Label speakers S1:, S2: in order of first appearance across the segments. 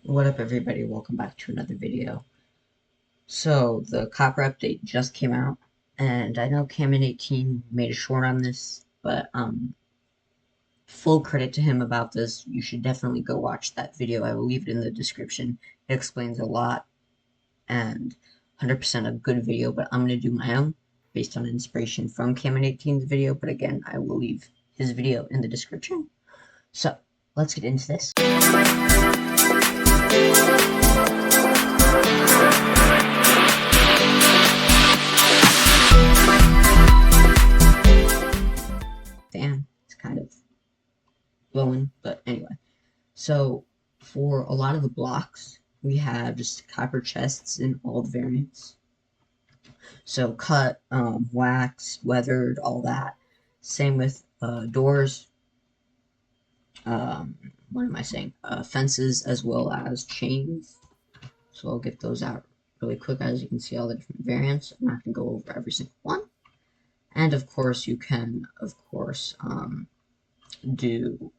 S1: What up, everybody? Welcome back to another video. So, the copper update just came out, and I know Cameron18 made a short on this, but full credit to him about this. You should definitely go watch that video. I will leave it in the description. It explains a lot, and 100% a good video, but I'm going to do my own based on inspiration from Cameron18's video, but again, I will leave his video in the description. So, let's get into this. Damn, it's kind of blowing, but anyway. So, for a lot of the blocks, we have just copper chests in all the variants. So, cut, waxed, weathered, all that. Same with doors. What am I saying? Fences as well as chains. So, I'll get those out really quick. As you can see, all the different variants. I'm not going to go over every single one. And of course, you can, do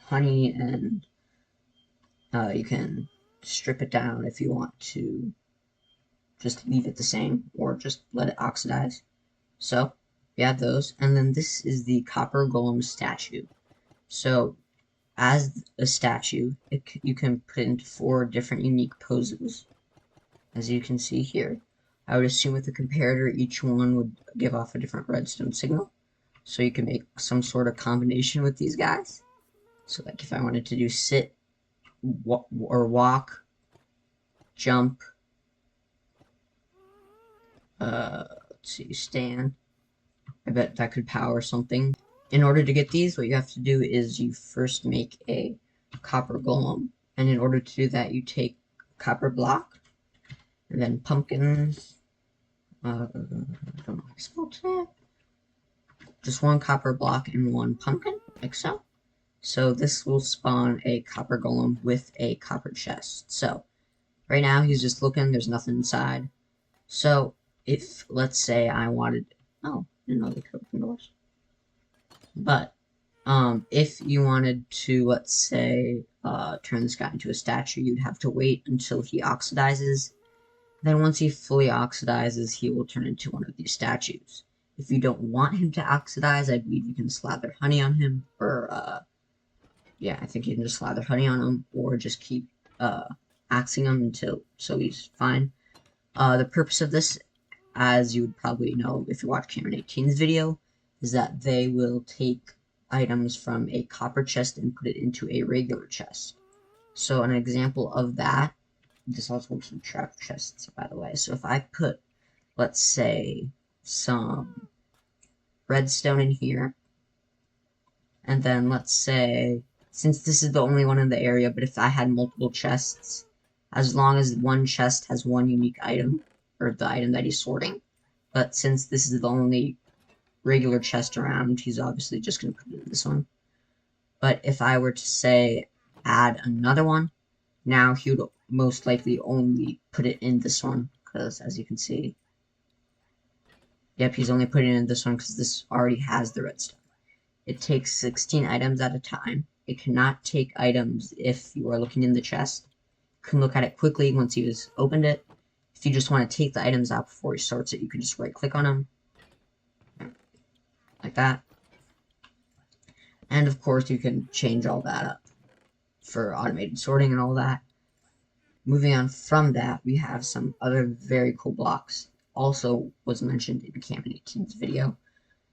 S1: honey, and you can strip it down if you want to just leave it the same or just let it oxidize. So we have those, and then this is the copper golem statue. So as a statue, you can put it into 4 different unique poses, as you can see here. I would assume with the comparator, each one would give off a different redstone signal. So you can make some sort of combination with these guys. So like if I wanted to do sit, or walk, jump, let's see, stand. I bet that could power something. In order to get these, what you have to do is you first make a copper golem. And in order to do that, you take copper block, and then pumpkins, I don't know how to spell that. Just 1 copper block and 1 pumpkin, like so. So this will spawn a copper golem with a copper chest. So right now he's just looking, there's nothing inside. So if, let's say I wanted, oh, I didn't know they could open doors. But if you wanted to, let's say, turn this guy into a statue, you'd have to wait until he oxidizes. Then once he fully oxidizes, he will turn into one of these statues. If you don't want him to oxidize, I believe you can slather honey on him, or yeah, I think you can just slather honey on him, or just keep axing him until he's fine. The purpose of this, as you would probably know if you watch Cameron18's video, is that they will take items from a copper chest and put it into a regular chest. So an example of that, this also works with trap chests, by the way. So if I put, let's say, some redstone in here, and then let's say, since this is the only one in the area, but if I had multiple chests, as long as one chest has 1 unique item, or the item that he's sorting, but since this is the only regular chest around, he's obviously just going to put it in this one. But if I were to say add another one, now he would most likely only put it in this one, because as you can see, yep, he's only putting it in this one because this already has the redstone. It takes 16 items at a time. It cannot take items if you are looking in the chest. You can look at it quickly once he has opened it. If you just want to take the items out before he sorts it, you can just right click on them. Like that. And of course you can change all that up for automated sorting and all that. Moving on from that, we have some other very cool blocks. Also was mentioned in Cameron18's video.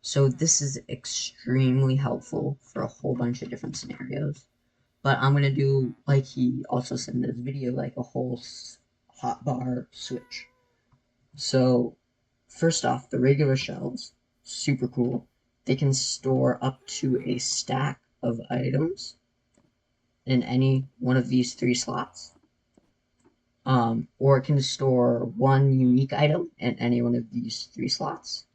S1: So this is extremely helpful for a whole bunch of different scenarios. But I'm going to do, like he also said in this video, like a whole hotbar switch. So first off, the regular shelves, super cool. They can store up to a stack of items in any one of these 3 slots. Or it can store 1 unique item in any one of these 3 slots.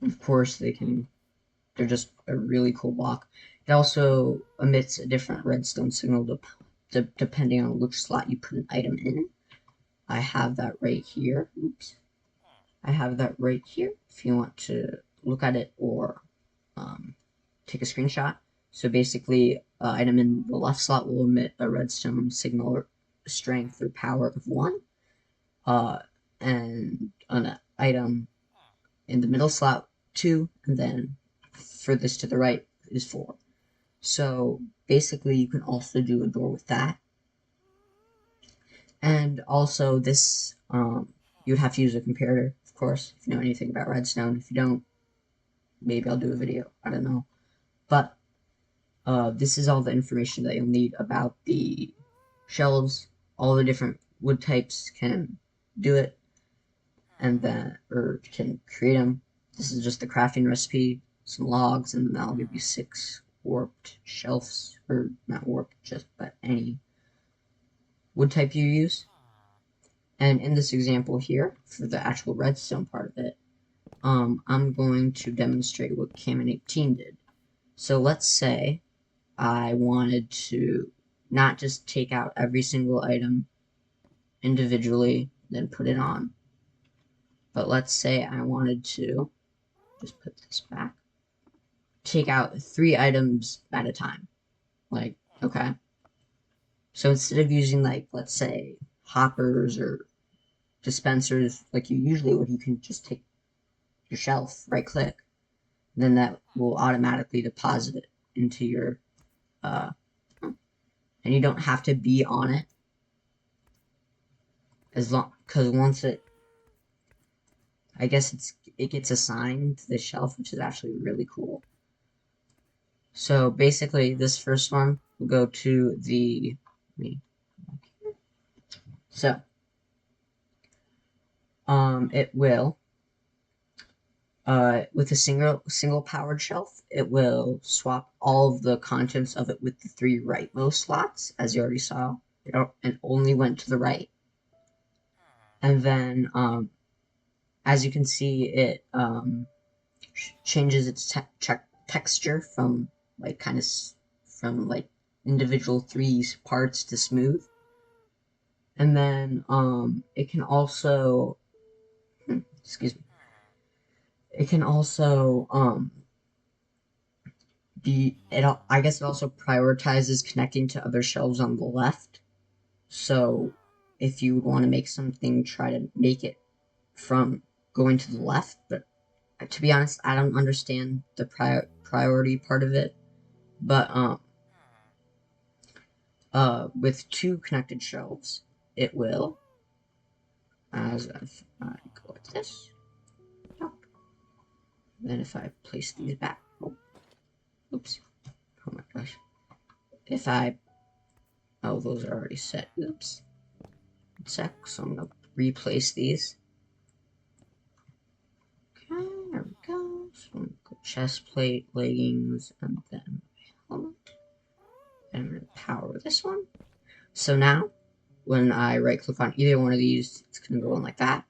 S1: Of course, they're just a really cool block. It also emits a different redstone signal depending on which slot you put an item in. I have that right here. Oops. I have that right here if you want to look at it or take a screenshot. So basically, an item in the left slot will emit a redstone signal or strength or power of 1, and an item in the middle slot 2, and then furthest to the right is 4. So basically, you can also do a door with that. And also this, you would have to use a comparator, of course, if you know anything about redstone. If you don't, maybe I'll do a video, I don't know. But this is all the information that you'll need about the shelves. All the different wood types can do it, and then, or can create them. This is just the crafting recipe, some logs, and then that'll give you 6 warped shelves, or not warped, just, but any wood type you use. And in this example here, for the actual redstone part of it, I'm going to demonstrate what Canon 18 did. So let's say I wanted to not just take out every single item individually, then put it on, but let's say I wanted to, just put this back, take out 3 items at a time. Like, okay. So instead of using, like, let's say, hoppers or dispensers like you usually would, you can just take your shelf, right click, then that will automatically deposit it into your, and you don't have to be on it as long, because once it, I guess it gets assigned to the shelf, which is actually really cool. So basically, this first one will go to the, so, it will, with a single powered shelf, it will swap all of the contents of it with the 3 rightmost slots, as you already saw. It only went to the right. And then, as you can see, it changes its texture from like from like individual 3 parts to smooth. And then it can also, excuse me, it can also I guess it also prioritizes connecting to other shelves on the left. So if you want to make something, try to make it from going to the left. But to be honest, I don't understand the priority part of it. But with 2 connected shelves, it will, as if I go like this, then if I place these back, oops, oh my gosh, if I, oh, those are already set, oops, 1 sec, so I'm gonna replace these. Okay, there we go. So I'm gonna go chest plate, leggings, and then helmet. And I'm gonna power this one. So now, when I right click on either one of these, it's gonna go in like that.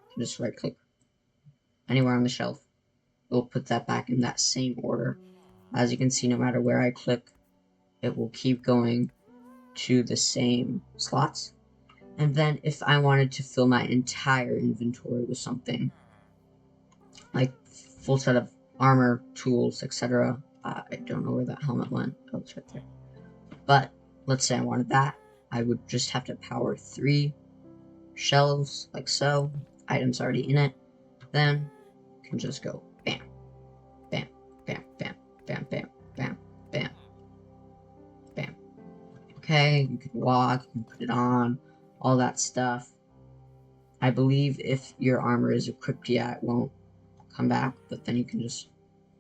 S1: So just right click anywhere on the shelf. It'll put that back in that same order. As you can see, no matter where I click, it will keep going to the same slots. And then if I wanted to fill my entire inventory with something, like full set of armor, tools, etc. I don't know where that helmet went. Oh, it's right there. But let's say I wanted that. I would just have to power 3 shelves, like so. Items already in it. Then you can just go bam, bam, bam, bam, bam, bam, bam, bam, bam. Okay, you can walk, you can put it on, all that stuff. I believe if your armor is equipped yet, it won't come back, but then you can just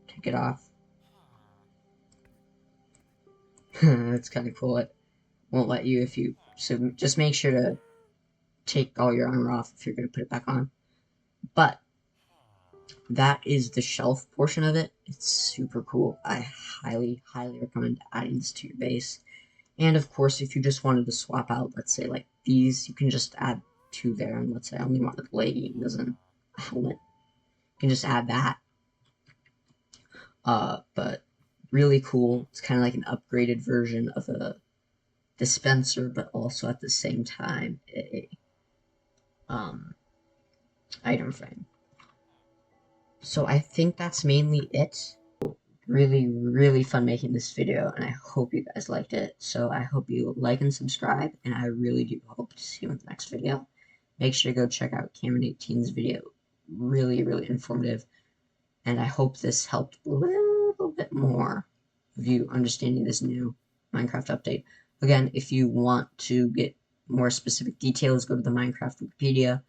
S1: take it off. It's kind of cool. It won't let you if you, so just make sure to take all your armor off if you're going to put it back on. But that is the shelf portion of it. It's super cool. I highly, highly recommend adding this to your base. And of course, if you just wanted to swap out, let's say like these, you can just add 2 there. And let's say I only wanted leggings and a helmet. You can just add that. But really cool. It's kind of like an upgraded version of a dispenser, but also at the same time a item frame. So I think that's mainly it. really, really fun making this video, and I hope you guys liked it. So I hope you like and subscribe, and I really do hope to see you in the next video. Make sure to go check out Cameron18's video. Really, really informative, and I hope this helped a little bit more of you understanding this new Minecraft update. Again, if you want to get more specific details, go to the Minecraft Wikipedia,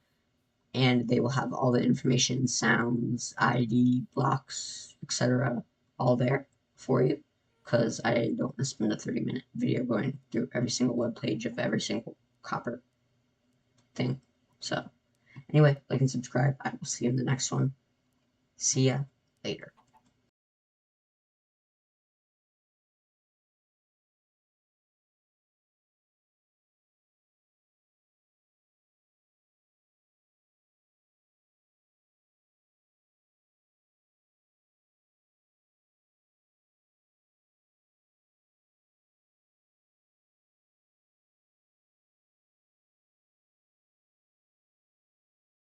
S1: and they will have all the information, sounds, ID, blocks, etc., all there for you, because I don't want to spend a 30-minute video going through every single web page of every single copper thing. So, anyway, like and subscribe. I will see you in the next one. See ya later.